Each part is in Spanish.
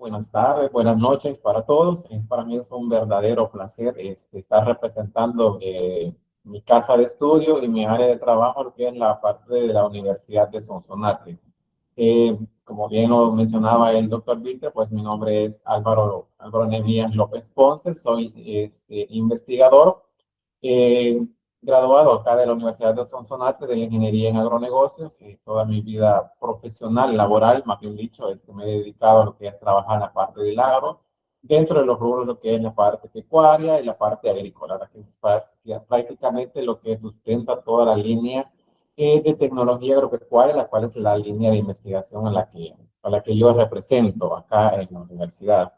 Buenas tardes, buenas noches para todos. Para mí es un verdadero placer estar representando mi casa de estudio y mi área de trabajo, lo que es la parte de la Universidad de Sonsonate. Como bien lo mencionaba el doctor Víctor, pues mi nombre es Álvaro Nemías López Ponce, soy investigador eh, graduado acá de la Universidad de Sonsonate de la Ingeniería en Agronegocios. Toda mi vida profesional, laboral, más bien dicho, me he dedicado a lo que es trabajar en la parte del agro, dentro de los rubros lo que es la parte pecuaria y la parte agrícola, que es prácticamente lo que sustenta toda la línea de tecnología agropecuaria, la cual es la línea de investigación a la que yo represento acá en la universidad.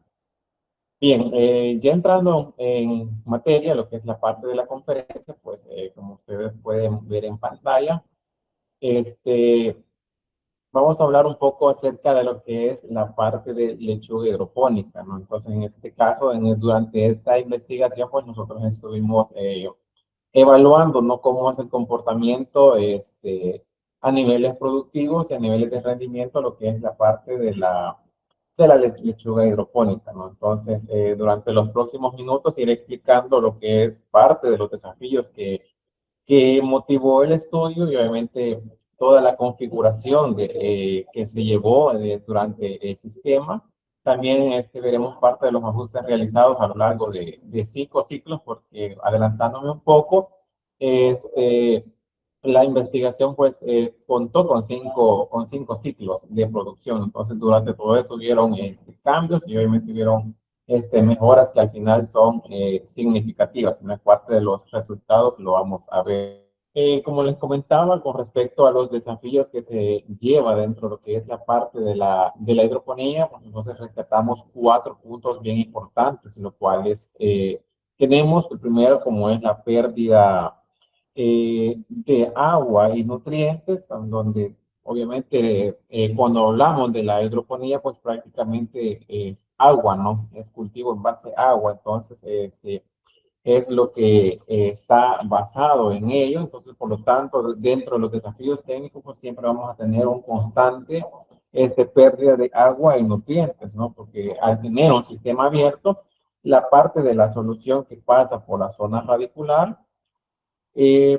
Bien, ya entrando en materia, lo que es la parte de la conferencia, pues como ustedes pueden ver en pantalla, este, vamos a hablar un poco acerca de lo que es la parte de lechuga hidropónica, ¿no? Entonces, en este caso, durante esta investigación, pues nosotros estuvimos evaluando, ¿no? Cómo es el comportamiento a niveles productivos y a niveles de rendimiento, lo que es la parte de la lechuga hidropónica, ¿no? Entonces, durante los próximos minutos iré explicando lo que es parte de los desafíos que motivó el estudio y obviamente toda la configuración que se llevó durante el sistema. También veremos parte de los ajustes realizados a lo largo de 5 ciclos, porque adelantándome un poco, este, la investigación pues contó con cinco ciclos de producción. Entonces, durante todo eso hubieron cambios y obviamente hubieron mejoras que al final son significativas. En la parte de los resultados lo vamos a ver. Como les comentaba, con respecto a los desafíos que se lleva dentro de lo que es la parte de la hidroponía, pues entonces rescatamos 4 puntos bien importantes, los cuales tenemos. El primero, como es la pérdida de agua y nutrientes, donde obviamente cuando hablamos de la hidroponía, pues prácticamente es agua, ¿no? Es cultivo en base a agua, entonces es lo que está basado en ello. Entonces, por lo tanto, dentro de los desafíos técnicos, pues siempre vamos a tener un constante pérdida de agua y nutrientes, ¿no? Porque al tener un sistema abierto, la parte de la solución que pasa por la zona radicular,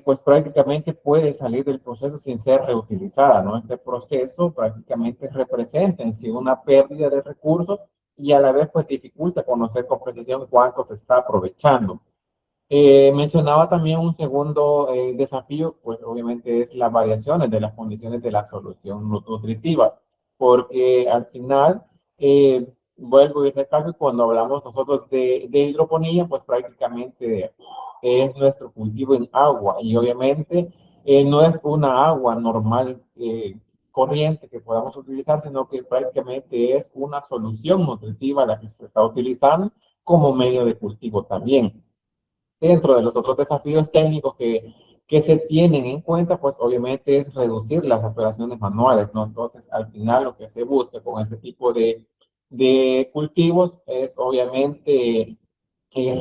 pues prácticamente puede salir del proceso sin ser reutilizada, ¿no? Este proceso prácticamente representa en sí una pérdida de recursos y a la vez pues dificulta conocer con precisión cuánto se está aprovechando. Mencionaba también un segundo desafío, pues obviamente es las variaciones de las condiciones de la solución nutritiva, porque al final, vuelvo y recalco, cuando hablamos nosotros de hidroponía, pues prácticamente es nuestro cultivo en agua y obviamente no es una agua normal corriente que podamos utilizar, sino que prácticamente es una solución nutritiva la que se está utilizando como medio de cultivo también. Dentro de los otros desafíos técnicos que se tienen en cuenta, pues obviamente es reducir las operaciones manuales, ¿no? Entonces, al final lo que se busca con este tipo de cultivos es obviamente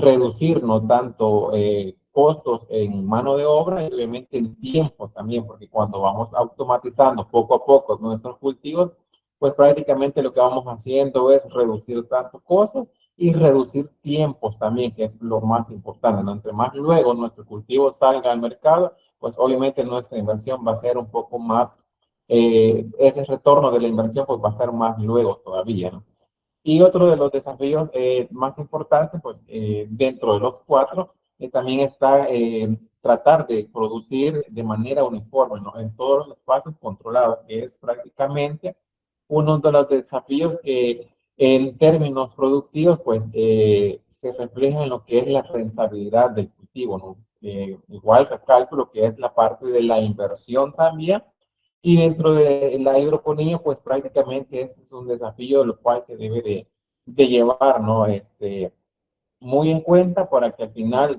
reducir no tanto costos en mano de obra y obviamente en tiempo también, porque cuando vamos automatizando poco a poco nuestros cultivos, pues prácticamente lo que vamos haciendo es reducir tantos costos y reducir tiempos también, que es lo más importante, ¿no? Entre más luego nuestro cultivo salga al mercado, pues obviamente nuestra inversión va a ser un poco más, ese retorno de la inversión pues va a ser más luego todavía, ¿no? Y otro de los desafíos más importantes, pues dentro de los 4, también está tratar de producir de manera uniforme, ¿no? En todos los espacios controlados, que es prácticamente uno de los desafíos que en términos productivos, pues se refleja en lo que es la rentabilidad del cultivo, ¿no? Igual recalculo que es la parte de la inversión también, y dentro de la hidroponía, pues prácticamente ese es un desafío, lo cual se debe de llevar, ¿no? Muy en cuenta para que al final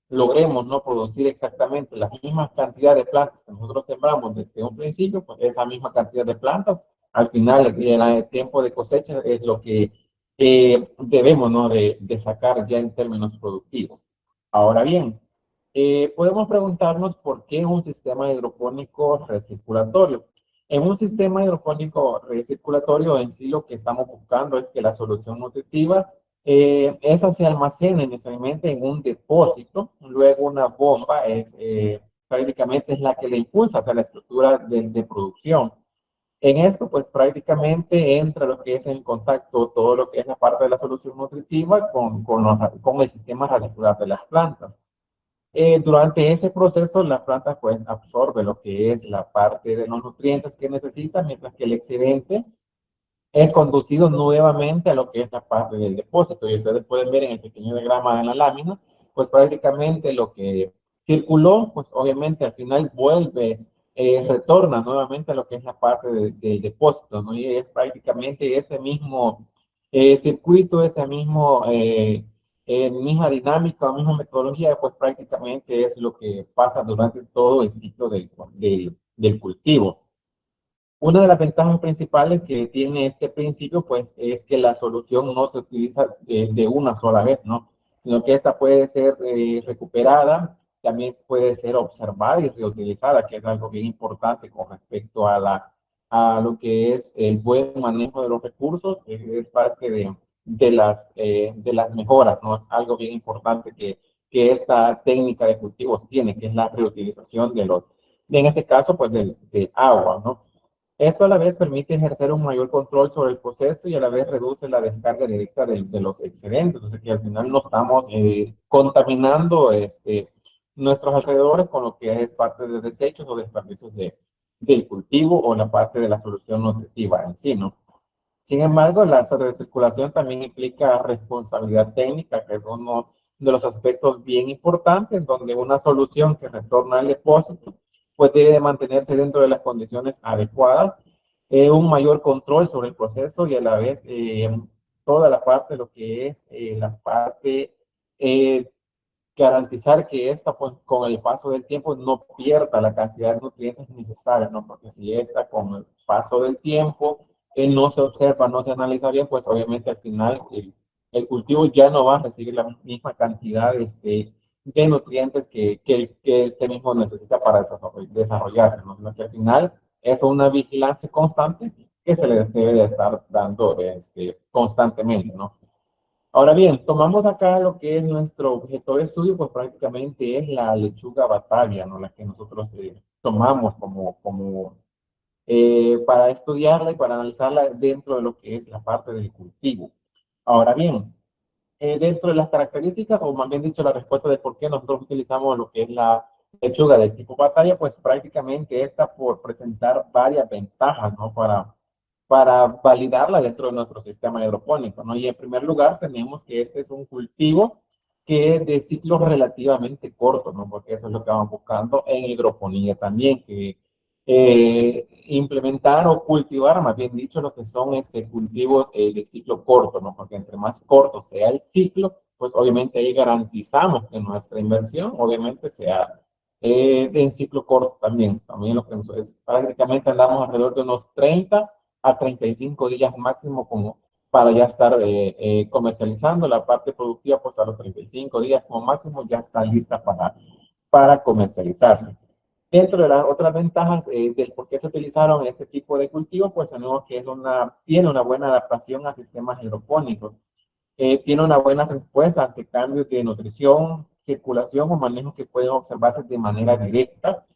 logremos no producir exactamente la misma cantidad de plantas que nosotros sembramos desde un principio, pues esa misma cantidad de plantas, al final el tiempo de cosecha es lo que debemos, ¿no? De sacar ya en términos productivos. Ahora bien, podemos preguntarnos por qué un sistema hidropónico recirculatorio. En un sistema hidropónico recirculatorio en sí lo que estamos buscando es que la solución nutritiva esa se almacena inicialmente en un depósito, luego una bomba prácticamente es la que le impulsa hacia la estructura de producción. En esto, pues prácticamente entra lo que es en contacto todo lo que es la parte de la solución nutritiva con el sistema radicular de las plantas. Durante ese proceso, la planta pues absorbe lo que es la parte de los nutrientes que necesita, mientras que el excedente es conducido nuevamente a lo que es la parte del depósito. Y ustedes pueden ver en el pequeño diagrama de la lámina, pues prácticamente lo que circuló, pues obviamente al final retorna nuevamente a lo que es la parte del depósito, ¿no? Y es prácticamente ese mismo circuito, ese misma dinámica, misma metodología, pues prácticamente es lo que pasa durante todo el ciclo del cultivo. Una de las ventajas principales que tiene este principio, pues, es que la solución no se utiliza de una sola vez, ¿no? Sino que esta puede ser recuperada, también puede ser observada y reutilizada, que es algo bien importante con respecto a lo que es el buen manejo de los recursos, es parte de las mejoras, ¿no? Es algo bien importante que esta técnica de cultivos tiene, que es la reutilización en este caso, pues, del agua, ¿no? Esto a la vez permite ejercer un mayor control sobre el proceso y a la vez reduce la descarga directa de los excedentes. O sea que al final no estamos contaminando nuestros alrededores con lo que es parte de desechos o desperdicios del cultivo o la parte de la solución nutritiva en sí, ¿no? Sin embargo, la recirculación también implica responsabilidad técnica, que es uno de los aspectos bien importantes, donde una solución que retorna al depósito pues debe mantenerse dentro de las condiciones adecuadas, un mayor control sobre el proceso y a la vez toda la parte, lo que es la parte eh, garantizar que esta, pues, con el paso del tiempo no pierda la cantidad de nutrientes necesarios, ¿no? Porque si esta, con el paso del tiempo, no se observa, no se analiza bien, pues obviamente al final el cultivo ya no va a recibir la misma cantidad de nutrientes que este mismo necesita para desarrollarse, ¿no? Sino que al final es una vigilancia constante que se les debe de estar dando constantemente, ¿no? Ahora bien, tomamos acá lo que es nuestro objeto de estudio, pues prácticamente es la lechuga Batavia, ¿no? La que nosotros tomamos para estudiarla y para analizarla dentro de lo que es la parte del cultivo. Ahora bien, dentro de las características, o más bien dicho, la respuesta de por qué nosotros utilizamos lo que es la lechuga del tipo batalla, pues prácticamente está por presentar varias ventajas, ¿no? Para validarla dentro de nuestro sistema hidropónico, ¿no? Y en primer lugar tenemos que este es un cultivo que es de ciclo relativamente corto, ¿no? Porque eso es lo que vamos buscando en hidroponía también, que implementar o cultivar, más bien dicho, lo que son cultivos de ciclo corto, ¿no? Porque entre más corto sea el ciclo, pues obviamente ahí garantizamos que nuestra inversión, obviamente, sea en ciclo corto también. También lo que es, prácticamente andamos alrededor de unos 30 a 35 días máximo como para ya estar comercializando. La parte productiva, pues a los 35 días como máximo ya está lista para comercializarse. Dentro de las otras ventajas del por qué se utilizaron este tipo de cultivo, pues tenemos que tiene una buena adaptación a sistemas hidropónicos. Tiene una buena respuesta ante cambios de nutrición, circulación o manejo que pueden observarse de manera directa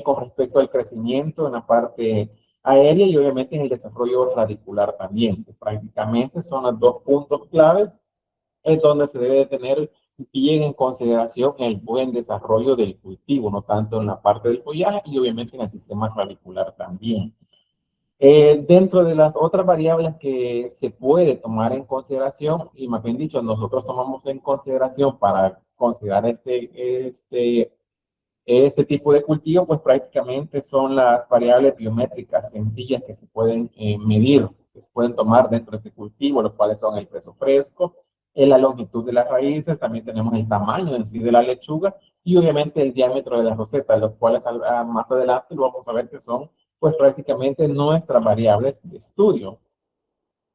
con respecto al crecimiento en la parte aérea y obviamente en el desarrollo radicular también. Prácticamente son los dos puntos claves en donde se debe tener bien en consideración el buen desarrollo del cultivo, no tanto en la parte del follaje y obviamente en el sistema radicular también. Dentro de las otras variables que se puede tomar en consideración, y más bien dicho, nosotros tomamos en consideración para considerar este tipo de cultivo, pues prácticamente son las variables biométricas sencillas que se pueden medir, que se pueden tomar dentro de este cultivo, los cuales son el peso fresco, la longitud de las raíces, también tenemos el tamaño en sí de la lechuga y obviamente el diámetro de la roseta, los cuales más adelante lo vamos a ver que son pues prácticamente nuestras variables de estudio.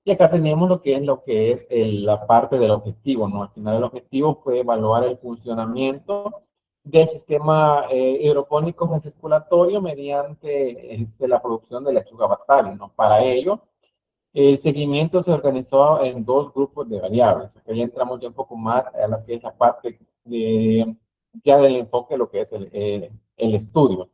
Y acá tenemos la parte del objetivo, ¿no? Al final el objetivo fue evaluar el funcionamiento del sistema hidropónico recirculatorio mediante la producción de lechuga batavia, ¿no? Para ello, el seguimiento se organizó en dos grupos de variables. Acá ya entramos ya un poco más a lo que es la parte ya del enfoque de lo que es el estudio.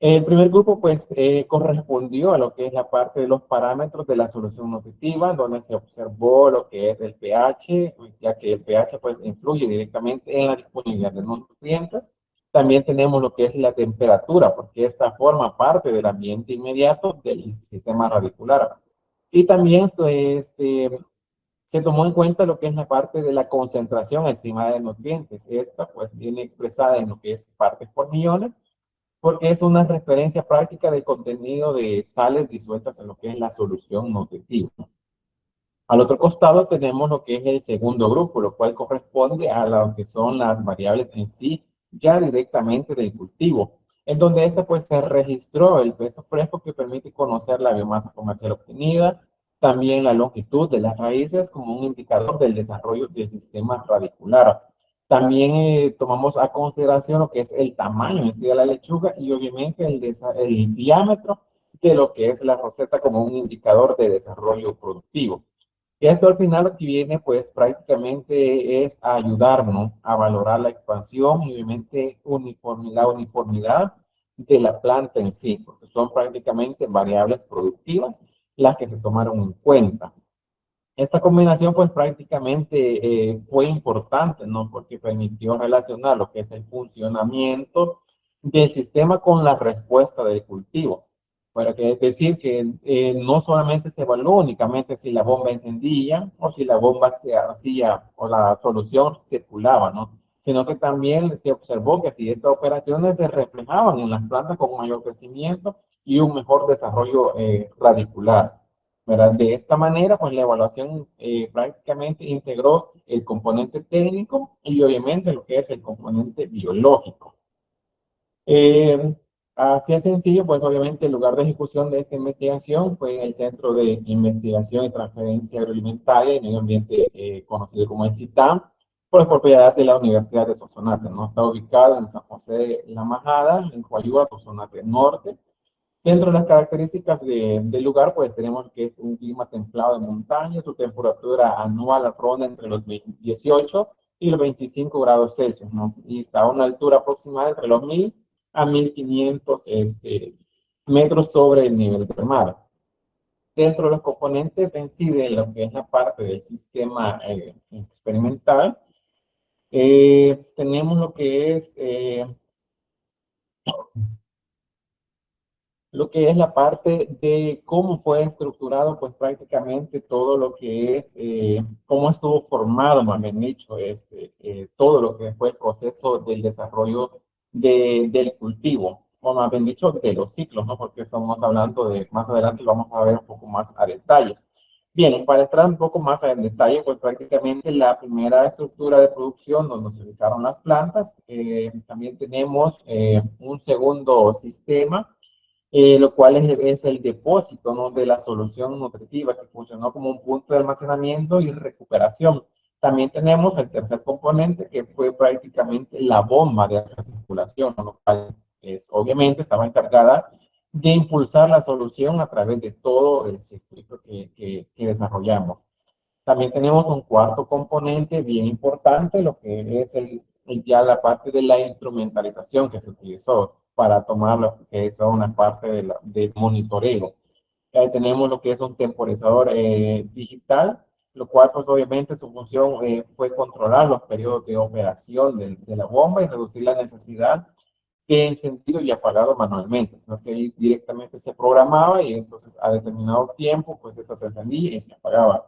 El primer grupo, pues, correspondió a lo que es la parte de los parámetros de la solución nutritiva, donde se observó lo que es el pH, ya que el pH, pues, influye directamente en la disponibilidad de nutrientes. También tenemos lo que es la temperatura, porque esta forma parte del ambiente inmediato del sistema radicular. Y también, pues, se tomó en cuenta lo que es la parte de la concentración estimada de nutrientes. Esta, pues, viene expresada en lo que es partes por millones, porque es una referencia práctica del contenido de sales disueltas en lo que es la solución nutritiva. Al otro costado tenemos lo que es el segundo grupo, lo cual corresponde a lo que son las variables en sí, ya directamente del cultivo, en donde este pues se registró el peso fresco que permite conocer la biomasa comercial obtenida, también la longitud de las raíces como un indicador del desarrollo del sistema radicular. También tomamos a consideración lo que es el tamaño en sí de la lechuga y obviamente el diámetro de lo que es la roseta como un indicador de desarrollo productivo. Y esto al final lo que viene, pues prácticamente es a ayudarnos a valorar la expansión y obviamente la uniformidad de la planta en sí, porque son prácticamente variables productivas las que se tomaron en cuenta. Esta combinación, pues prácticamente fue importante, ¿no? Porque permitió relacionar lo que es el funcionamiento del sistema con la respuesta del cultivo. Para que es decir que no solamente se evaluó únicamente si la bomba encendía o si la bomba se hacía o la solución circulaba, ¿no? Sino que también se observó que si estas operaciones se reflejaban en las plantas con mayor crecimiento y un mejor desarrollo radicular. ¿Verdad? De esta manera, pues la evaluación prácticamente integró el componente técnico y obviamente lo que es el componente biológico. Eh, Así es sencillo, pues obviamente el lugar de ejecución de esta investigación fue en el Centro de Investigación y Transferencia Agroalimentaria y Medio Ambiente, conocido como el CITAM, por propiedad de la Universidad de Sonsonate, ¿no? Está ubicado en San José de la Majada, en Coayúa, Sonsonate Norte. Dentro de las características del lugar, pues tenemos que es un clima templado de montaña, su temperatura anual ronda entre los 18 y los 25 grados Celsius, ¿no? Y está a una altura aproximada entre los 1000 a 1500 metros sobre el nivel del mar. Dentro de los componentes en sí de lo que es la parte del sistema experimental, tenemos lo que es la parte de cómo fue estructurado, pues prácticamente todo lo que es, cómo estuvo formado, más bien dicho, todo lo que fue el proceso del desarrollo del cultivo, o más bien dicho, de los ciclos, ¿no? Porque estamos hablando de, más adelante lo vamos a ver un poco más a detalle. Bien, para entrar un poco más en detalle, pues prácticamente la primera estructura de producción donde se ubicaron las plantas, también tenemos un segundo sistema lo cual es el depósito, ¿no? De la solución nutritiva que funcionó como un punto de almacenamiento y recuperación. También tenemos el tercer componente que fue prácticamente la bomba de recirculación, ¿no? Lo cual obviamente estaba encargada de impulsar la solución a través de todo el circuito que desarrollamos. También tenemos un cuarto componente bien importante, lo que es ya la parte de la instrumentalización que se utilizó para tomar lo que es una parte del monitoreo. Ahí tenemos lo que es un temporizador digital, lo cual pues obviamente su función fue controlar los periodos de operación de la bomba y reducir la necesidad de encendido y apagado manualmente, sino que directamente se programaba y entonces a determinado tiempo pues eso se encendía y se apagaba.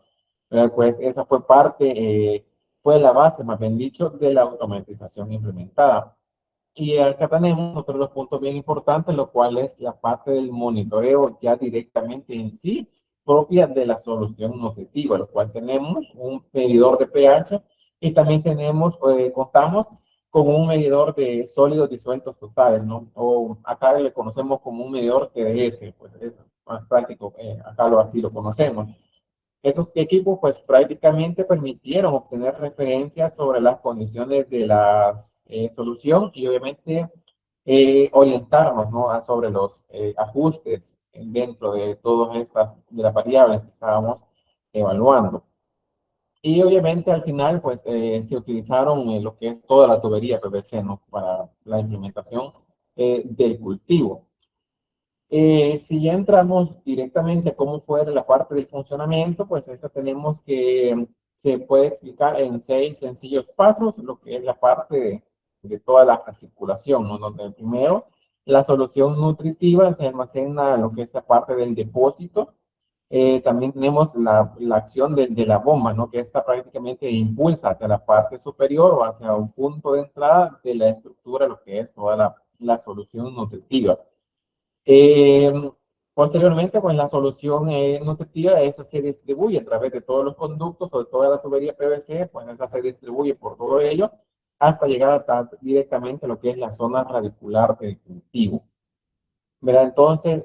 Pues esa fue parte, fue la base, más bien dicho, de la automatización implementada. Y acá tenemos otro de los puntos bien importantes, lo cual es la parte del monitoreo ya directamente en sí, propia de la solución nutritiva, lo cual tenemos un medidor de pH y también contamos con un medidor de sólidos disueltos totales, ¿no? O acá le conocemos como un medidor TDS, pues es más práctico, acá así lo conocemos. Estos equipos pues prácticamente permitieron obtener referencias sobre las condiciones de la solución y obviamente orientarnos, ¿no? Sobre los ajustes dentro de todas estas de las variables que estábamos evaluando. Y obviamente al final, pues se utilizaron lo que es toda la tubería PVC, ¿no? Para la implementación del cultivo. Si ya entramos directamente a cómo fue la parte del funcionamiento, pues eso tenemos que se puede explicar en 6 sencillos pasos, lo que es la parte de toda la recirculación, ¿no? Donde primero la solución nutritiva se almacena lo que es la parte del depósito. También tenemos la acción de la bomba, ¿no? Que esta prácticamente impulsa hacia la parte superior o hacia un punto de entrada de la estructura, lo que es toda la solución nutritiva. Eh, Posteriormente, pues la solución nutritiva, esa se distribuye a través de todos los conductos o de toda la tubería PVC, pues esa se distribuye por todo ello hasta llegar directamente a lo que es la zona radicular del cultivo. ¿Verdad? Entonces,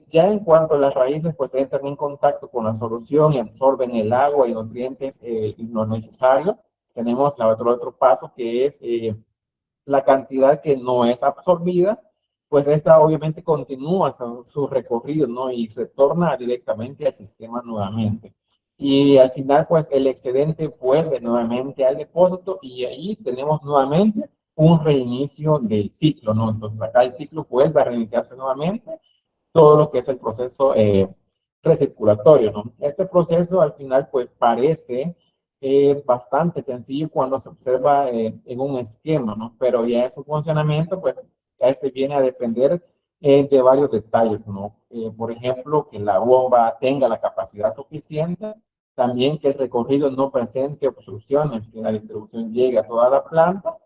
ya en cuanto a las raíces, pues entran en contacto con la solución y absorben el agua y nutrientes lo necesario. Tenemos otro paso que es la cantidad que no es absorbida, pues esta obviamente continúa su recorrido, ¿no? Y retorna directamente al sistema nuevamente. Y al final, pues el excedente vuelve nuevamente al depósito y ahí tenemos nuevamente un reinicio del ciclo, ¿no? Entonces acá el ciclo vuelve a reiniciarse nuevamente todo lo que es el proceso recirculatorio, ¿no? Este proceso al final pues parece bastante sencillo cuando se observa en un esquema, ¿no? Pero ya en su funcionamiento pues este viene a depender de varios detalles, ¿no? Por ejemplo, que la bomba tenga la capacidad suficiente, también que el recorrido no presente obstrucciones, que la distribución llegue a toda la planta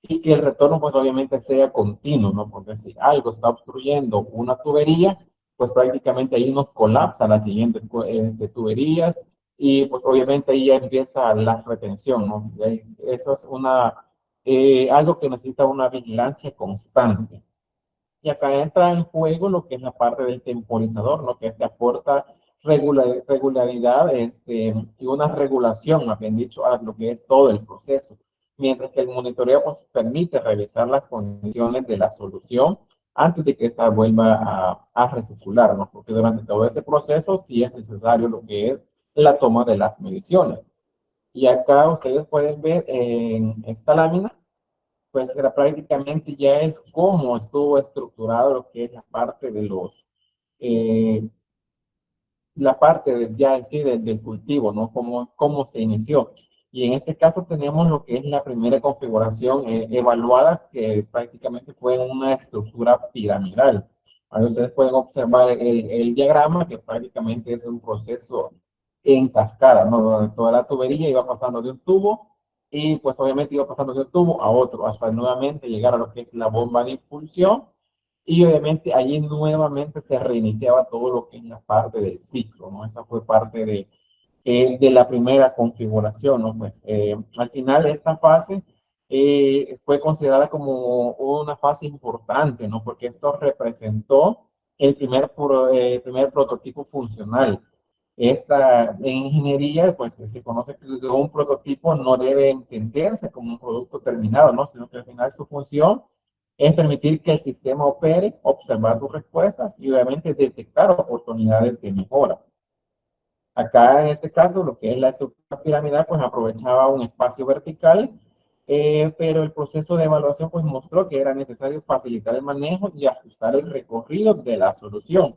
y que el retorno pues obviamente sea continuo, ¿no? Porque si algo está obstruyendo una tubería, pues prácticamente ahí nos colapsa las siguientes tuberías y pues obviamente ahí ya empieza la retención, ¿no? Eso es algo que necesita una vigilancia constante. Y acá entra en juego lo que es la parte del temporizador, ¿no? Que este aporta regularidad y una regulación, más bien dicho, a lo que es todo el proceso. Mientras que el monitoreo pues, permite revisar las condiciones de la solución antes de que ésta vuelva a recircular, ¿no? Porque durante todo ese proceso sí es necesario lo que es la toma de las mediciones. Y acá ustedes pueden ver en esta lámina pues prácticamente ya es cómo estuvo estructurado lo que es eh, la parte ya en sí del cultivo, ¿no? Cómo se inició. Y en este caso tenemos lo que es la primera configuración evaluada, que prácticamente fue una estructura piramidal. Ahí ustedes pueden observar el diagrama, que prácticamente es un proceso en cascada, ¿no? Donde toda la tubería iba pasando de un tubo y pues obviamente iba pasando de un tubo a otro, hasta nuevamente llegar a lo que es la bomba de impulsión y obviamente allí nuevamente se reiniciaba todo lo que es la parte del ciclo, ¿no? Esa fue parte de la primera configuración, ¿no? Pues al final esta fase fue considerada como una fase importante, ¿no? Porque esto representó el primer prototipo funcional. Esta en ingeniería, pues se conoce que un prototipo no debe entenderse como un producto terminado, ¿no? Sino que al final su función es permitir que el sistema opere, observar sus respuestas y obviamente detectar oportunidades de mejora. Acá en este caso, lo que es la estructura piramidal, pues aprovechaba un espacio vertical, pero el proceso de evaluación pues mostró que era necesario facilitar el manejo y ajustar el recorrido de la solución.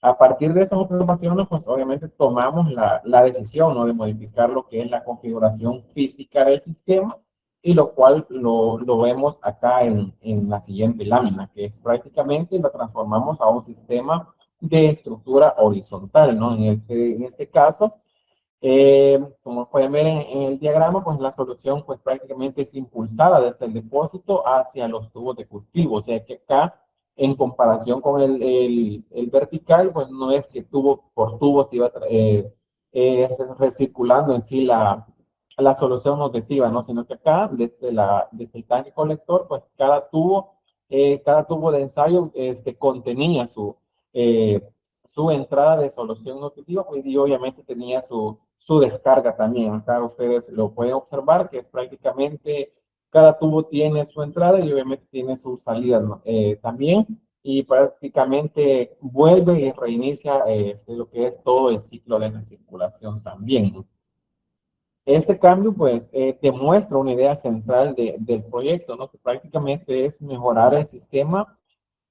A partir de esas observaciones, pues obviamente tomamos la decisión, ¿no? De modificar lo que es la configuración física del sistema y lo cual lo vemos acá en la siguiente lámina, que es prácticamente lo transformamos a un sistema de estructura horizontal, ¿no? En este caso, como pueden ver en el diagrama, pues la solución pues prácticamente es impulsada desde el depósito hacia los tubos de cultivo. O sea que acá, en comparación con el vertical, pues no es que tubo por tubo se iba recirculando en sí la solución objetiva, ¿no? Sino que acá, desde el tanque colector, pues cada tubo de ensayo contenía eh, su entrada de solución nutritiva, pues, y obviamente tenía su descarga también. Acá ustedes lo pueden observar, que es prácticamente cada tubo tiene su entrada y obviamente tiene su salida, ¿no? También, y prácticamente vuelve y reinicia lo que es todo el ciclo de recirculación también, ¿no? Este cambio, pues, te muestra una idea central del proyecto, ¿no? Que prácticamente es mejorar el sistema,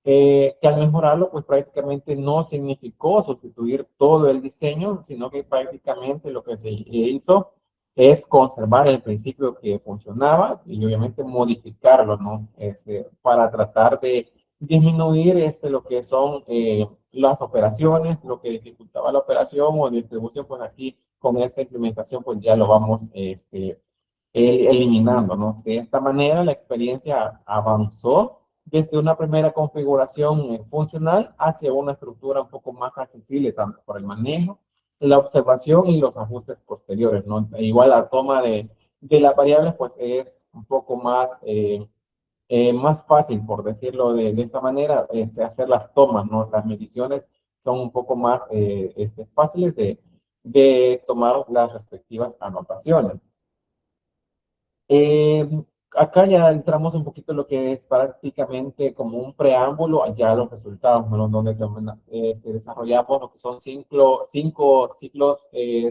que al mejorarlo, pues prácticamente no significó sustituir todo el diseño, sino que prácticamente lo que se hizo es conservar el principio que funcionaba y obviamente modificarlo, ¿no? Para tratar de disminuir lo que son las operaciones, lo que dificultaba la operación o distribución, pues aquí con esta implementación, pues ya lo vamos eliminando, ¿no? De esta manera, la experiencia avanzó desde una primera configuración funcional hacia una estructura un poco más accesible, tanto por el manejo, la observación y los ajustes posteriores, ¿no? Igual la toma de las variables, pues es un poco más fácil, por decirlo de esta manera, hacer las tomas, ¿no? Las mediciones son un poco más fáciles de tomar las respectivas anotaciones. Eh, Acá ya entramos un poquito en lo que es prácticamente como un preámbulo ya a los resultados, ¿no? Donde desarrollamos lo que son cinco ciclos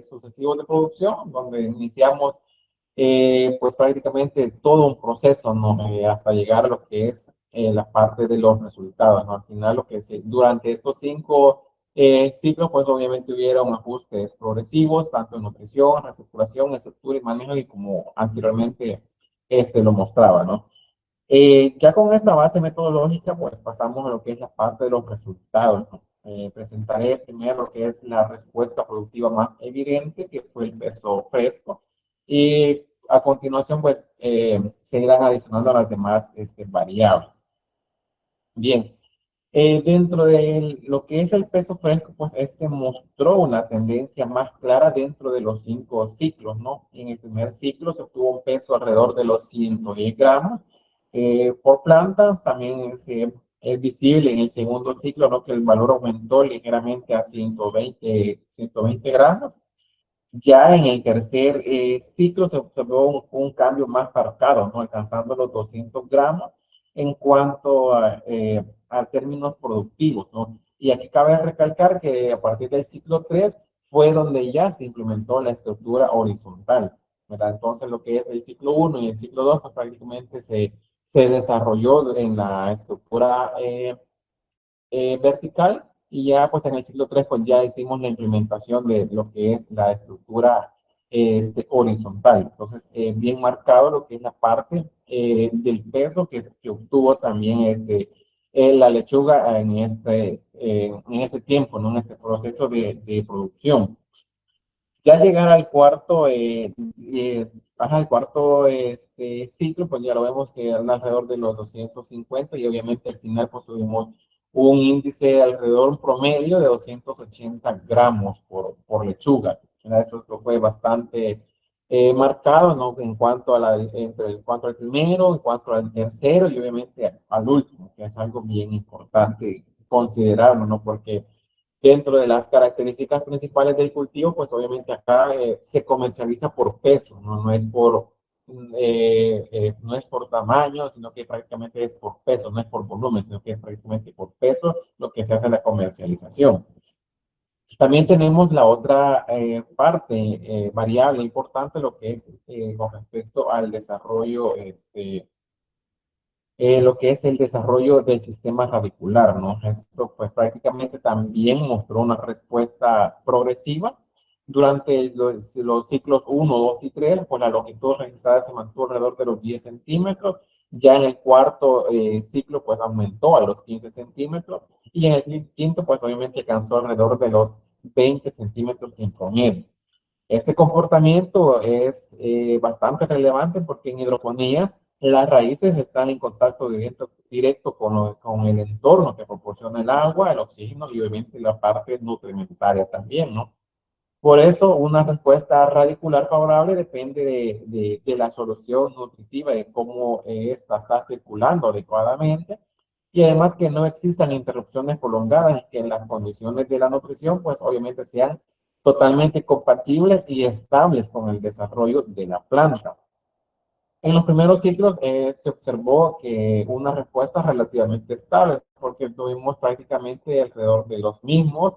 sucesivos de producción, donde iniciamos pues prácticamente todo un proceso, ¿no? Hasta llegar a lo que es la parte de los resultados, ¿no? Al final, durante estos cinco ciclos, pues obviamente hubieron ajustes progresivos, tanto en nutrición, recirculación, estructura y manejo, y como anteriormente lo mostraba, ¿no? Ya con esta base metodológica, pues pasamos a lo que es la parte de los resultados, ¿no? Presentaré primero lo que es la respuesta productiva más evidente, que fue el peso fresco, y a continuación, pues, se irán adicionando las demás variables. Bien, dentro de lo que es el peso fresco, pues mostró una tendencia más clara dentro de los cinco ciclos, ¿no? En el primer ciclo se obtuvo un peso alrededor de los 110 gramos por planta. También es visible en el segundo ciclo, ¿no? Que el valor aumentó ligeramente a 120 gramos. Ya en el tercer ciclo se observó un cambio más marcado, ¿no? Alcanzando los 200 gramos en cuanto a términos productivos, ¿no? Y aquí cabe recalcar que a partir del ciclo 3 fue donde ya se implementó la estructura horizontal, ¿verdad? Entonces lo que es el ciclo 1 y el ciclo 2 pues prácticamente se desarrolló en la estructura vertical, y ya pues en el ciclo 3 pues ya hicimos la implementación de lo que es la estructura horizontal. Entonces, bien marcado lo que es la parte del peso que obtuvo también la lechuga en este tiempo, ¿no? En este proceso de producción. Ya llegar al cuarto, el cuarto ciclo, pues ya lo vemos que anda alrededor de los 250, y obviamente al final pues tuvimos un índice alrededor, un promedio de 280 gramos por lechuga. Eso fue bastante marcado, ¿no? En cuanto en cuanto al primero, en cuanto al tercero y obviamente al último, que es algo bien importante considerarlo, ¿no? Porque dentro de las características principales del cultivo, pues obviamente acá se comercializa por peso, ¿no? No es por tamaño, sino que prácticamente es por peso, no es por volumen, sino que es prácticamente por peso lo que se hace en la comercialización. También tenemos la otra parte variable importante, lo que es con respecto al desarrollo lo que es el desarrollo del sistema radicular, ¿no? Esto pues prácticamente también mostró una respuesta progresiva. Durante los ciclos 1, 2 y 3, pues la longitud registrada se mantuvo alrededor de los 10 centímetros. Ya en el cuarto ciclo, pues aumentó a los 15 centímetros. Y en el quinto, pues obviamente alcanzó alrededor de los 20 centímetros en promedio. Este comportamiento es bastante relevante porque en hidroponía las raíces están en contacto directo con el entorno que proporciona el agua, el oxígeno y obviamente la parte nutrimentaria también, ¿no? Por eso una respuesta radicular favorable depende de la solución nutritiva, de cómo esta está circulando adecuadamente, y además que no existan interrupciones prolongadas y que las condiciones de la nutrición, pues obviamente sean totalmente compatibles y estables con el desarrollo de la planta. En los primeros ciclos se observó que una respuesta relativamente estable, porque tuvimos prácticamente alrededor de las mismas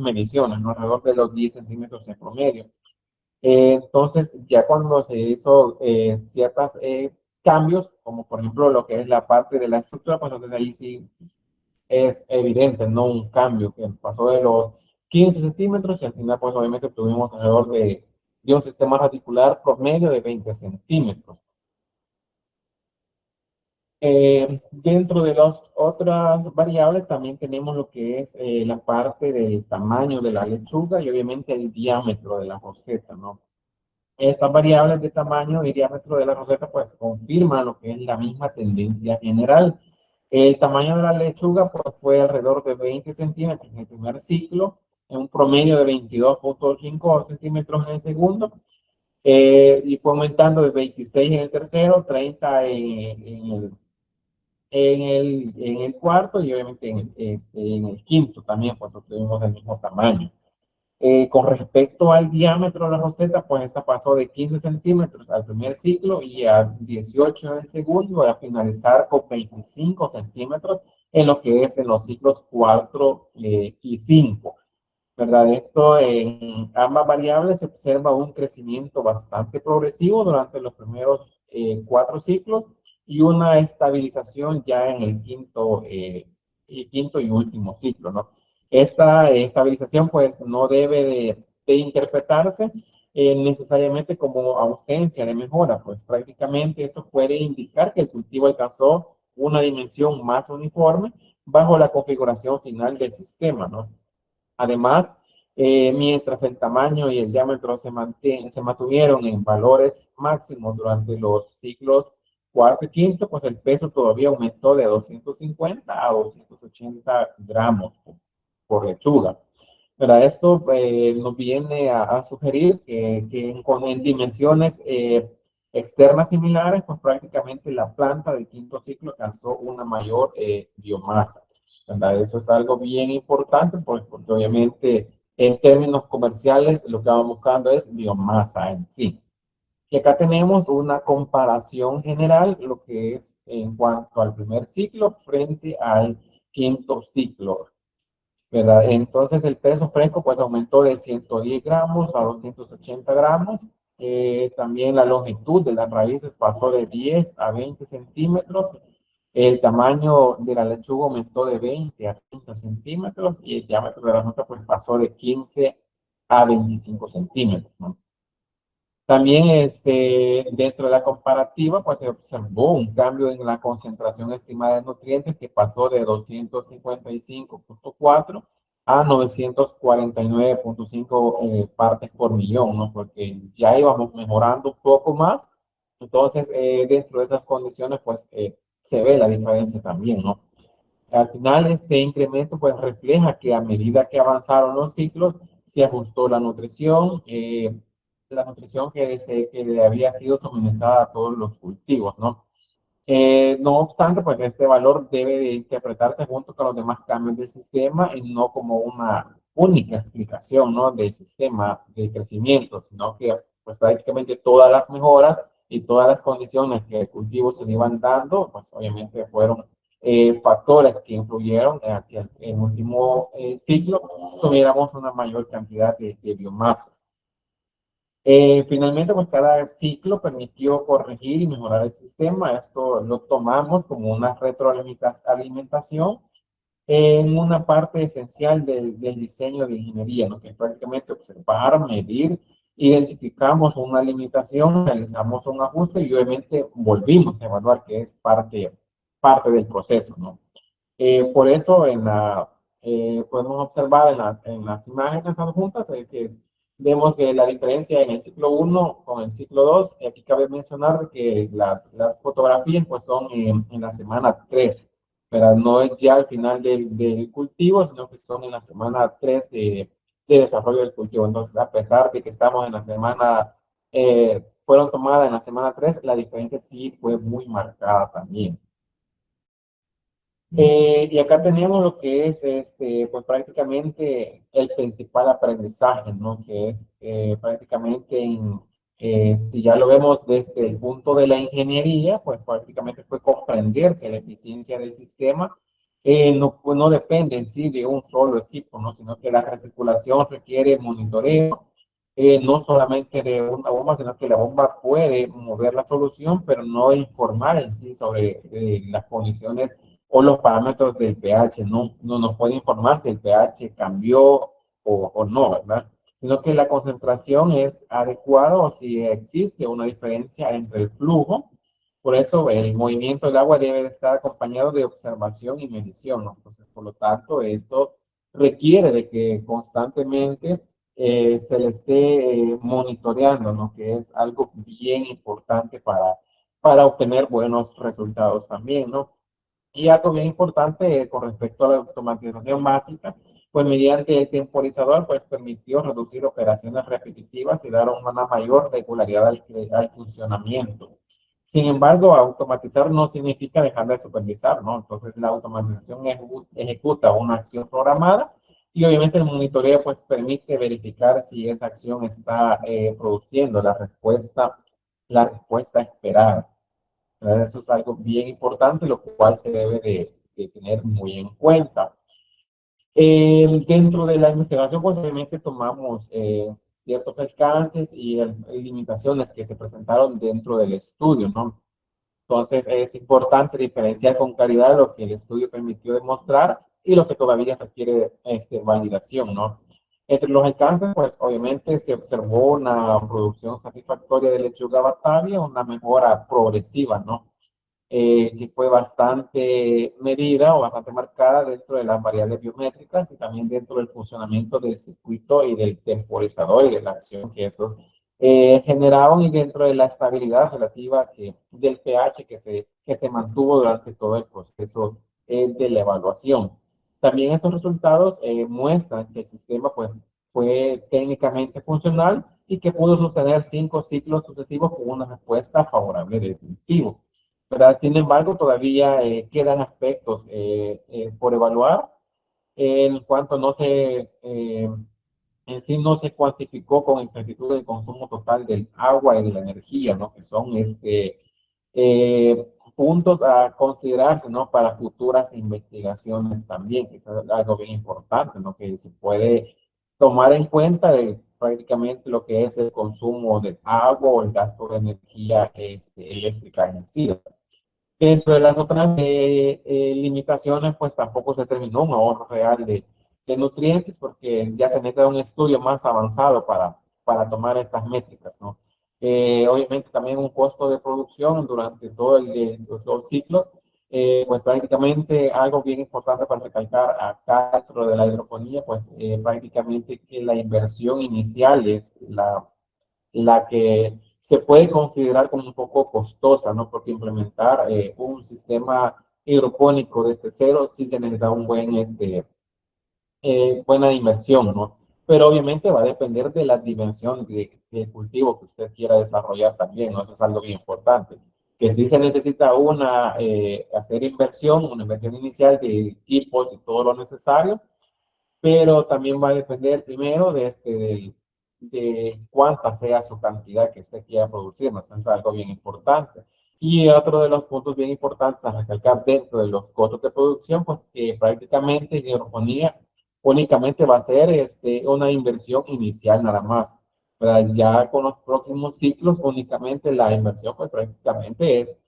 mediciones, ¿no? Alrededor de los 10 centímetros en promedio. Entonces, ya cuando se hizo ciertos cambios, como por ejemplo lo que es la parte de la estructura, pues entonces ahí sí es evidente, ¿no? Un cambio que pasó de los 15 centímetros y al final, pues obviamente tuvimos alrededor de un sistema radicular promedio de 20 centímetros. Dentro de las otras variables también tenemos lo que es la parte del tamaño de la lechuga y obviamente el diámetro de la roseta, ¿no? Estas variables de tamaño y diámetro de la roseta pues confirman lo que es la misma tendencia general. El tamaño de la lechuga pues, fue alrededor de 20 centímetros en el primer ciclo, en un promedio de 22,5 centímetros en el segundo, y fue aumentando de 26 en el tercero, 30 en el cuarto y obviamente en el quinto también pues obtuvimos el mismo tamaño. Con respecto al diámetro de la roseta, pues esta pasó de 15 centímetros al primer ciclo y a 18 en el segundo, a finalizar con 25 centímetros en lo que es en los ciclos 4 y 5. ¿Verdad? Esto en ambas variables se observa un crecimiento bastante progresivo durante los primeros 4 ciclos y una estabilización ya en el quinto y último ciclo, ¿no? Esta estabilización pues no debe de interpretarse necesariamente como ausencia de mejora, pues prácticamente esto puede indicar que el cultivo alcanzó una dimensión más uniforme bajo la configuración final del sistema, ¿no? Además, mientras el tamaño y el diámetro se mantuvieron en valores máximos durante los ciclos cuarto y quinto, pues el peso todavía aumentó de 250 a 280 gramos por lechuga. ¿Verdad? Esto nos viene a sugerir en dimensiones externas similares, pues prácticamente la planta del quinto ciclo alcanzó una mayor biomasa. ¿Verdad? Eso es algo bien importante, pues, porque obviamente en términos comerciales lo que vamos buscando es biomasa en sí. Y acá tenemos una comparación general, lo que es en cuanto al primer ciclo frente al quinto ciclo. ¿Verdad? Entonces el peso fresco pues aumentó de 110 gramos a 280 gramos. También la longitud de las raíces pasó de 10 a 20 centímetros. El tamaño de la lechuga aumentó de 20 a 30 centímetros y el diámetro de la nota pues pasó de 15 a 25 centímetros, ¿no? También dentro de la comparativa, pues se observó un cambio en la concentración estimada de nutrientes que pasó de 255,4 a 949,5 partes por millón, ¿no? Porque ya íbamos mejorando un poco más. Entonces, dentro de esas condiciones, pues se ve la diferencia también, ¿no? Al final, este incremento pues refleja que a medida que avanzaron los ciclos, se ajustó la nutrición que le había sido suministrada a todos los cultivos, ¿no? No obstante, pues este valor debe de interpretarse junto con los demás cambios del sistema y no como una única explicación, ¿no? Del sistema de crecimiento, sino que pues prácticamente todas las mejoras y todas las condiciones que el cultivo se le iban dando, pues obviamente fueron factores que influyeron en que en el último ciclo tuviéramos una mayor cantidad de biomasa. Finalmente, pues cada ciclo permitió corregir y mejorar el sistema. Esto lo tomamos como una retroalimentación en una parte esencial del diseño de ingeniería, ¿no? Que es prácticamente observar, medir, identificamos una limitación, realizamos un ajuste y obviamente volvimos a evaluar, que es parte del proceso, ¿no? Por eso podemos observar en las imágenes adjuntas que vemos que la diferencia en el ciclo 1 con el ciclo 2, aquí cabe mencionar que las fotografías pues son en la semana 3, pero no es ya al final del cultivo, sino que son en la semana 3 de desarrollo del cultivo. Entonces, a pesar de que estamos en la semana fueron tomadas en la semana 3, la diferencia sí fue muy marcada también. Y acá tenemos lo que es pues prácticamente el principal aprendizaje, ¿no? Que es prácticamente, si ya lo vemos desde el punto de la ingeniería, pues prácticamente fue comprender que la eficiencia del sistema no, pues no depende en sí de un solo equipo, ¿no? Sino que la recirculación requiere monitoreo, no solamente de una bomba, sino que la bomba puede mover la solución, pero no informar en sí sobre las condiciones o los parámetros del pH. No nos puede informar si el pH cambió o no, ¿verdad? Sino que la concentración es adecuada o si existe una diferencia entre el flujo. Por eso el movimiento del agua debe estar acompañado de observación y medición, ¿no? Entonces, por lo tanto, esto requiere de que constantemente se le esté monitoreando, ¿no? Que es algo bien importante para obtener buenos resultados también, ¿no? Y algo bien importante con respecto a la automatización básica, pues mediante el temporizador, pues permitió reducir operaciones repetitivas y dar una mayor regularidad al funcionamiento. Sin embargo, automatizar no significa dejar de supervisar, ¿no? Entonces, la automatización ejecuta una acción programada y obviamente el monitoreo pues permite verificar si esa acción está produciendo la respuesta esperada. Eso es algo bien importante, lo cual se debe de tener muy en cuenta. Dentro de la investigación, pues obviamente tomamos ciertos alcances y limitaciones que se presentaron dentro del estudio, ¿no? Entonces es importante diferenciar con claridad lo que el estudio permitió demostrar y lo que todavía requiere validación, ¿no? Entre los alcances, pues obviamente se observó una producción satisfactoria de lechuga batavia, una mejora progresiva, ¿no? Que fue bastante medida o bastante marcada dentro de las variables biométricas y también dentro del funcionamiento del circuito y del temporizador y de la acción que esos generaban y dentro de la estabilidad relativa del pH que se mantuvo durante todo el proceso de la evaluación. También estos resultados muestran que el sistema pues, fue técnicamente funcional y que pudo sostener 5 ciclos sucesivos con una respuesta favorable del cultivo. ¿Verdad? Sin embargo, todavía quedan aspectos por evaluar en cuanto en sí no se cuantificó con exactitud el consumo total del agua y de la energía, ¿no? Que son puntos a considerarse, ¿no? Para futuras investigaciones también, que es algo bien importante, ¿no? Que se puede tomar en cuenta de prácticamente lo que es el consumo del agua o el gasto de energía eléctrica en sí. Dentro de las otras limitaciones, pues tampoco se terminó un ahorro real de nutrientes porque ya se necesita un estudio más avanzado para tomar estas métricas, ¿no? Obviamente también un costo de producción durante todo los dos ciclos, pues prácticamente algo bien importante para recalcar acá dentro de la hidroponía, pues prácticamente que la inversión inicial es la que se puede considerar como un poco costosa, ¿no? Porque implementar un sistema hidropónico desde cero sí se necesita un buena inversión, ¿no? Pero obviamente va a depender de la dimensión del cultivo que usted quiera desarrollar también, ¿no? Eso es algo bien importante. Que sí se necesita hacer una inversión inicial de equipos y todo lo necesario, pero también va a depender primero de cuánta sea su cantidad que usted quiera producir, ¿no? Eso es algo bien importante. Y otro de los puntos bien importantes a recalcar dentro de los costos de producción, pues que prácticamente hidroponía únicamente va a ser una inversión inicial nada más. ¿Verdad? Ya con los próximos ciclos, únicamente la inversión, pues prácticamente es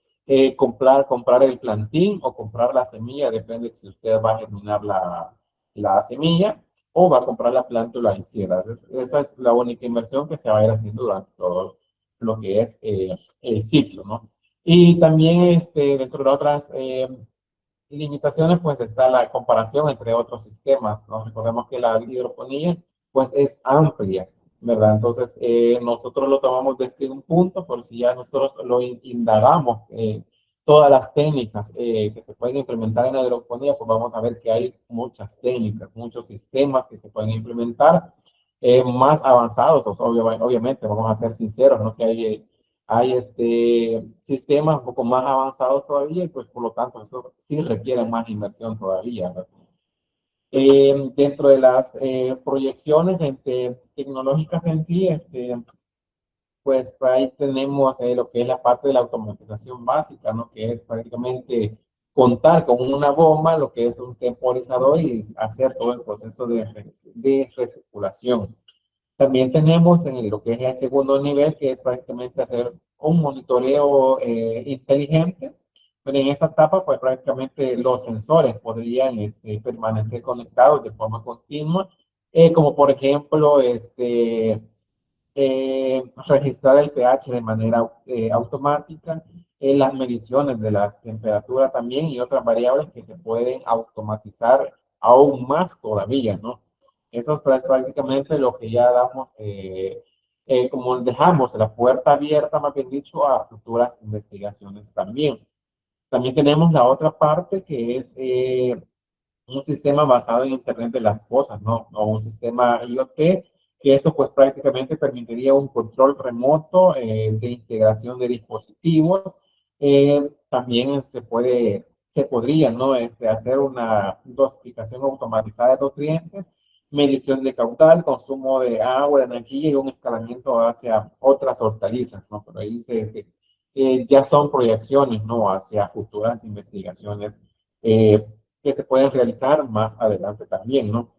comprar el plantín o comprar la semilla, depende de si usted va a germinar la semilla o va a comprar la planta en sí. Esa es la única inversión que se va a ir haciendo durante todo lo que es el ciclo, ¿no? Y también dentro de otras limitaciones, pues está la comparación entre otros sistemas, ¿no? Recordemos que la hidroponía, pues es amplia, ¿verdad? Entonces, nosotros lo tomamos desde un punto, por si ya nosotros lo indagamos, todas las técnicas que se pueden implementar en la hidroponía, pues vamos a ver que hay muchas técnicas, muchos sistemas que se pueden implementar, más avanzados, obviamente, vamos a ser sinceros, ¿no? Que hay hay sistemas un poco más avanzados todavía y pues por lo tanto eso sí requiere más inversión todavía, ¿verdad? Dentro de las proyecciones tecnológicas en sí, pues por ahí tenemos lo que es la parte de la automatización básica, ¿no? Que es prácticamente contar con una bomba, lo que es un temporizador y hacer todo el proceso de recirculación. También tenemos en lo que es el segundo nivel, que es prácticamente hacer un monitoreo inteligente, pero en esta etapa, pues prácticamente los sensores podrían permanecer conectados de forma continua, como por ejemplo, registrar el pH de manera automática, las mediciones de las temperaturas también y otras variables que se pueden automatizar aún más todavía, ¿no? Eso es prácticamente lo que ya damos, como dejamos la puerta abierta, más bien dicho, a futuras investigaciones también. También tenemos la otra parte que es un sistema basado en Internet de las cosas, ¿no? O un sistema IoT, que esto pues prácticamente permitiría un control remoto de integración de dispositivos. También se podría, ¿no? Hacer una dosificación automatizada de nutrientes, medición de caudal, consumo de agua, de energía y un escalamiento hacia otras hortalizas, ¿no? Pero ahí ya son proyecciones, ¿no? Hacia futuras investigaciones eh, que se pueden realizar más adelante también, ¿no?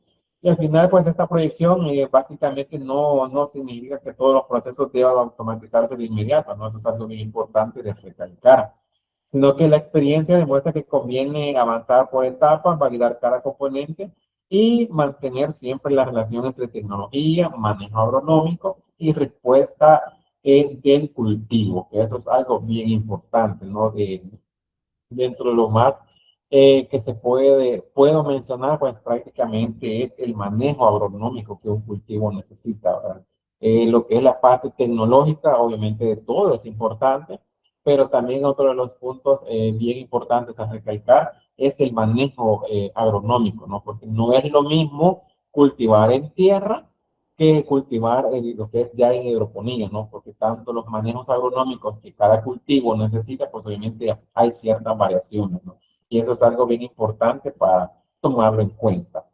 Y al final, pues esta proyección básicamente no significa que todos los procesos deban automatizarse de inmediato, ¿no? Eso es algo muy importante de recalcar, sino que la experiencia demuestra que conviene avanzar por etapas, validar cada componente y mantener siempre la relación entre tecnología, manejo agronómico y respuesta del cultivo, que eso es algo bien importante, ¿no? Dentro de lo más que puedo mencionar, pues prácticamente es el manejo agronómico que un cultivo necesita, ¿verdad? Lo que es la parte tecnológica, obviamente de todo es importante, pero también otro de los puntos bien importantes a recalcar es el manejo agronómico, ¿no? Porque no es lo mismo cultivar en tierra que cultivar lo que es ya en hidroponía, ¿no? Porque tanto los manejos agronómicos que cada cultivo necesita, pues obviamente hay ciertas variaciones, ¿no? Y eso es algo bien importante para tomarlo en cuenta.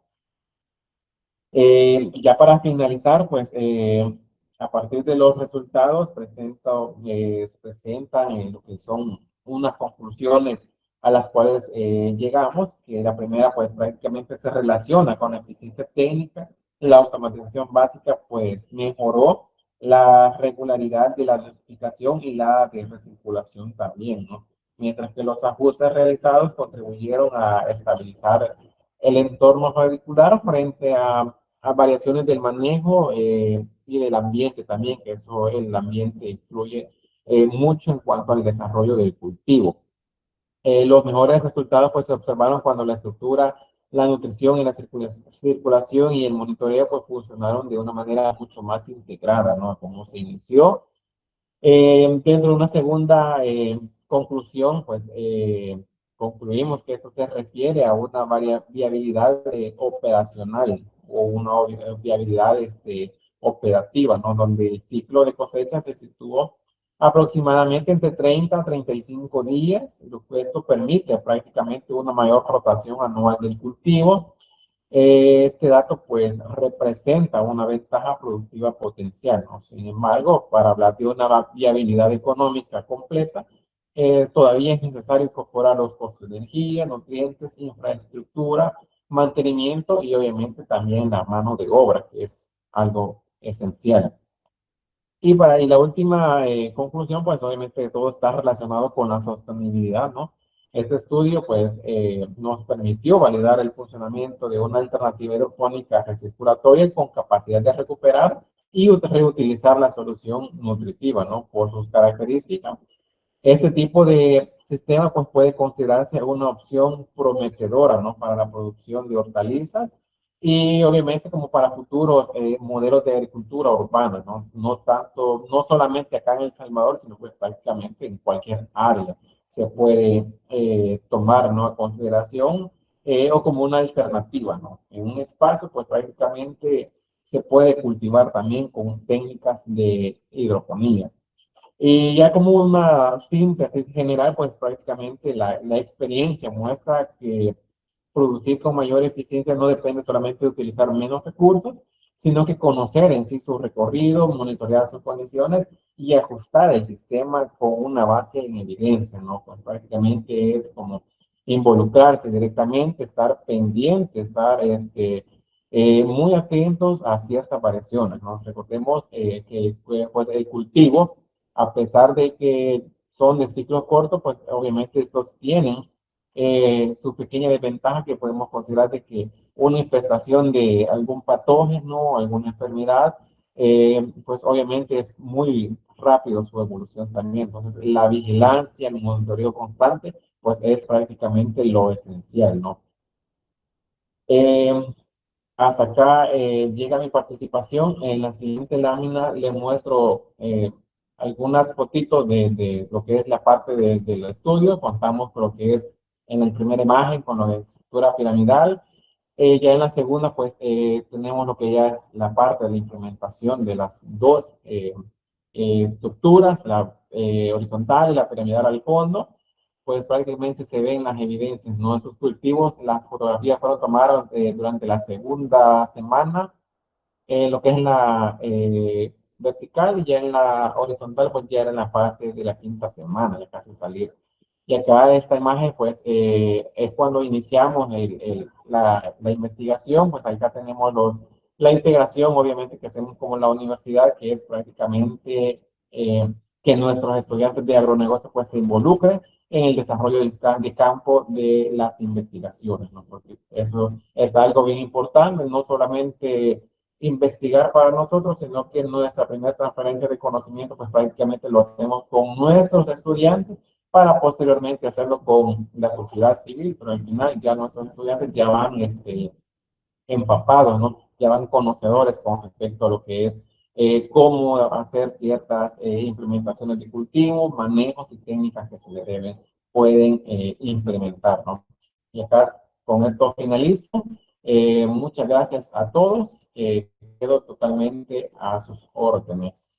Ya para finalizar, pues a partir de los resultados se presentan lo que son unas conclusiones a las cuales llegamos, que la primera pues prácticamente se relaciona con la eficiencia técnica, la automatización básica pues mejoró la regularidad de la notificación y la de recirculación también, ¿no? Mientras que los ajustes realizados contribuyeron a estabilizar el entorno radicular frente a variaciones del manejo y del ambiente también, que eso, el ambiente influye mucho en cuanto al desarrollo del cultivo. Los mejores resultados pues, se observaron cuando la estructura, la nutrición y la circulación y el monitoreo pues, funcionaron de una manera mucho más integrada, ¿no? Como se inició dentro de una segunda conclusión, pues concluimos que esto se refiere a una viabilidad operacional o una viabilidad operativa, ¿no? Donde el ciclo de cosecha se situó aproximadamente entre 30 a 35 días. Esto permite prácticamente una mayor rotación anual del cultivo. Este dato pues representa una ventaja productiva potencial, ¿no? Sin embargo, para hablar de una viabilidad económica completa, todavía es necesario incorporar los costos de energía, nutrientes, infraestructura, mantenimiento y obviamente también la mano de obra, que es algo esencial. Y la última conclusión, pues obviamente todo está relacionado con la sostenibilidad, ¿no? Este estudio, pues, nos permitió validar el funcionamiento de una alternativa hidropónica recirculatoria con capacidad de recuperar y reutilizar la solución nutritiva, ¿no? Por sus características. Este tipo de sistema, pues, puede considerarse una opción prometedora, ¿no? Para la producción de hortalizas y obviamente como para futuros modelos de agricultura urbana, ¿no? No solamente acá en El Salvador, sino pues prácticamente en cualquier área se puede tomar, ¿no? A consideración o como una alternativa, ¿no? En un espacio, pues prácticamente se puede cultivar también con técnicas de hidroponía. Y ya como una síntesis general, pues prácticamente la experiencia muestra que producir con mayor eficiencia no depende solamente de utilizar menos recursos, sino que conocer en sí su recorrido, monitorear sus condiciones y ajustar el sistema con una base en evidencia, ¿no? Pues prácticamente es como involucrarse directamente, estar pendiente, estar muy atentos a ciertas variaciones, ¿no? Recordemos que pues, el cultivo, a pesar de que son de ciclos cortos, pues obviamente estos tienen su pequeña desventaja que podemos considerar de que una infestación de algún patógeno, alguna enfermedad, pues obviamente es muy rápido su evolución también. Entonces, la vigilancia, el monitoreo constante, pues es prácticamente lo esencial, ¿no? Eh, Hasta acá llega mi participación. En la siguiente lámina les muestro algunas fotitos de lo que es la parte del estudio. Contamos con lo que es en la primera imagen con la estructura piramidal. Ya en la segunda, pues tenemos lo que ya es la parte de la implementación de las dos estructuras, la horizontal y la piramidal al fondo. Pues prácticamente se ven las evidencias, ¿no? Esos cultivos, las fotografías fueron tomadas durante la segunda semana, lo que es la vertical, y ya en la horizontal, pues ya era en la fase de la quinta semana, ya casi salir. Y acá esta imagen, pues, es cuando iniciamos la investigación, pues acá tenemos la integración, obviamente, que hacemos como la universidad, que es prácticamente que nuestros estudiantes de agronegocio, pues, se involucren en el desarrollo de campo de las investigaciones, ¿no? Porque eso es algo bien importante, no solamente investigar para nosotros, sino que nuestra primera transferencia de conocimiento, pues prácticamente lo hacemos con nuestros estudiantes para posteriormente hacerlo con la sociedad civil, pero al final ya nuestros estudiantes ya van empapados, ¿no? Ya van conocedores con respecto a lo que es cómo hacer ciertas implementaciones de cultivo, manejos y técnicas que se le pueden implementar, ¿no? Y acá con esto finalizo. Muchas gracias a todos. Quedo totalmente a sus órdenes.